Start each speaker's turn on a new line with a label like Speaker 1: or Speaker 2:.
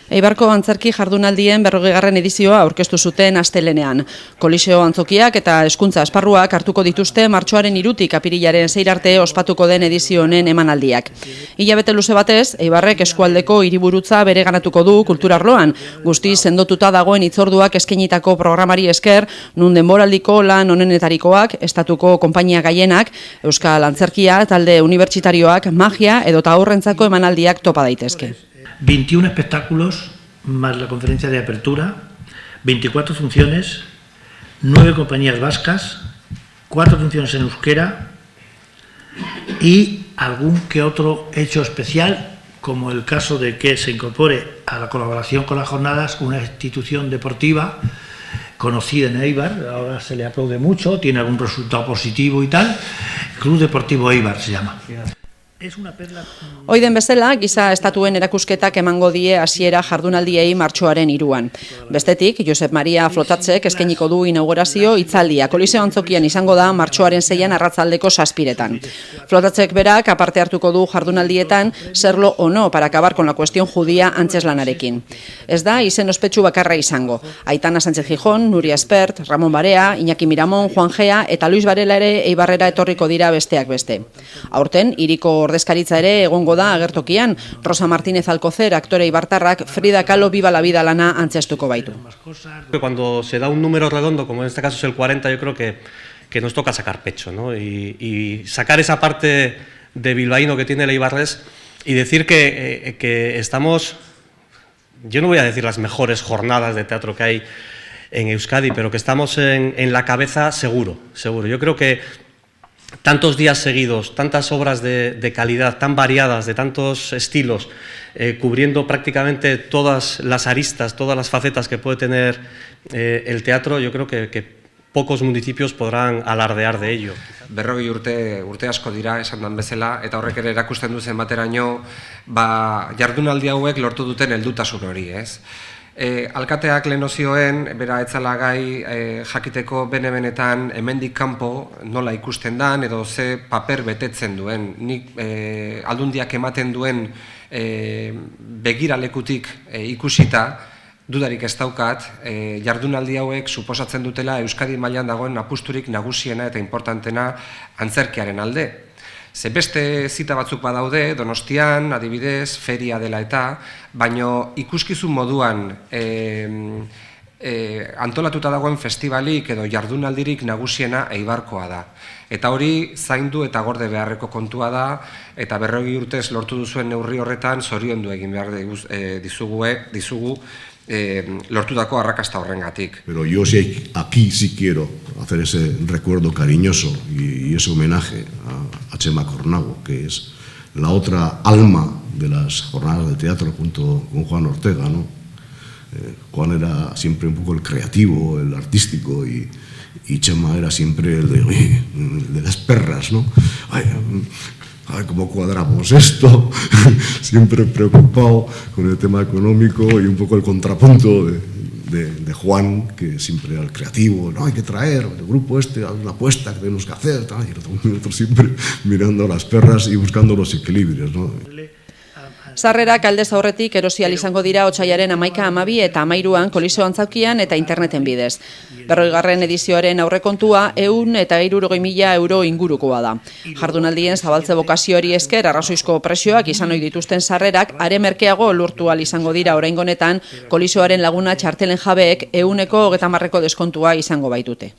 Speaker 1: Eibarko antzerki jardunaldien 40. edizioa aurkeztu zuten astelenean. Koliseo antzokiak eta hezkuntza esparruak hartuko dituzte martxoaren 3-tik apirilaren 6 arte ospatuko den edizio honen emanaldiak. Hilabete luze batez, Eibarrek eskualdeko hiriburutza bereganatuko du kultura arloan. Guztiz sendotuta dagoen hitzorduak eskainitako programari esker, nun denboraldiko lan onenetarikoak, estatuko konpainia gaienak, euskal antzerkia, talde unibertsitarioak, magia edota aurrentzako emanaldiak topa daitezke.
Speaker 2: 21 espectáculos más la conferencia de apertura, 24 funciones, 9 compañías vascas, 4 funciones en euskera y algún que otro hecho especial, como el caso de que se incorpore a la colaboración con las jornadas una institución deportiva conocida en Eibar, ahora se le aplaude mucho, tiene algún resultado positivo y tal, Club Deportivo Eibar se llama.
Speaker 1: Oiden bezala, giza estatuen erakusketak emango die hasiera jardunaldiei martxoaren 3an. Bestetik, Josep Maria Flotatzek eskainiko du inaugurazio hitzaldia. Koliseo antzokian izango da martxoaren 6an arratsaldeko 7:00. Flotatzek berak aparte hartuko du jardunaldietan serlo o no para acabar con la cuestión judía antzeslanarekin. Ez da izen ospetsu bakarra izango. Aitana Sánchez Gijón, Nuria Espert, Ramon Barea, Iñaki Miramon, Juan Gea eta Luis Varela ere Eibarrera etorriko dira besteak beste. Aurten, hiriko ordezkaritza ere egongo da agertokian. Rosa Martínez Alcocer, aktore eibartarrak, Frida Kahlo Viva la Vida lana antzestuko baitu.
Speaker 3: Cuando se da un número redondo, como en este caso es el 40, yo creo que nos toca sacar pecho, ¿no? Y sacar esa parte de bilbaíno que tiene el eibarres y decir que estamos, yo no voy a decir las mejores jornadas de teatro que hay en Euskadi, pero que estamos en la cabeza seguro. Yo creo que tantos días seguidos, tantas obras de calidad, tan variadas, de tantos estilos, cubriendo prácticamente todas las aristas, todas las facetas que puede tener el teatro, yo creo que pocos municipios podrán alardear de ello.
Speaker 4: 40 urte asko dira, esan dan bezala, eta horrek ere erakusten du zenbateraino, jardunaldi hauek lortu duten heldutasun hori, ez? Alkateak lehen zioen, bera etzala gai jakiteko bene-benetan hemendik kanpo nola ikusten dan edo ze paper betetzen duen. Nik aldundiak ematen duen begiralekutik ikusita, dudarik ez daukat, jardunaldi hauek suposatzen dutela Euskadi mailan dagoen apusturik nagusiena eta importantena antzerkiaren alde. Ze beste zita batzuk badaude, Donostian, adibidez, feria dela eta, baino ikuskizun moduan antolatuta dagoen festivalik edo jardunaldirik nagusiena Eibarkoa da. Eta hori zaindu eta gorde beharreko kontua da, eta 40 urtez lortu duzuen neurri horretan zoriondu egin behar dizugu lortutako arrakasta horrengatik.
Speaker 5: Pero yo aquí sí quiero hacer ese recuerdo cariñoso y ese homenaje a Txema Cornago, que es la otra alma de las jornadas de teatro junto con Juan Ortega, ¿no? Juan era siempre un poco el creativo, el artístico y Txema era siempre el de las perras, ¿no? Ay, ¿cómo cuadramos esto? Siempre preocupado con el tema económico y un poco el contrapunto de Juan, que siempre era el creativo, no hay que traer, el grupo hay una apuesta que tenemos que hacer, tal, y el otro siempre mirando a las perras y buscando los equilibrios, ¿no?
Speaker 1: Sarrerak aldez aurretik erosial izango dira otsailaren 11, 12 eta 13an Koliseo antzaukian eta interneten bidez. 40. edizioaren aurrekontua 160.000 euro ingurukoa da. Jardunaldien zabaltze bokazioari esker arrazoizko prezioak izan ohi dituzten sarrerak are merkeago lortu ahal izango dira oraingo honetan Koliseoaren laguna txartelen jabeek 130% deskontua izango baitute.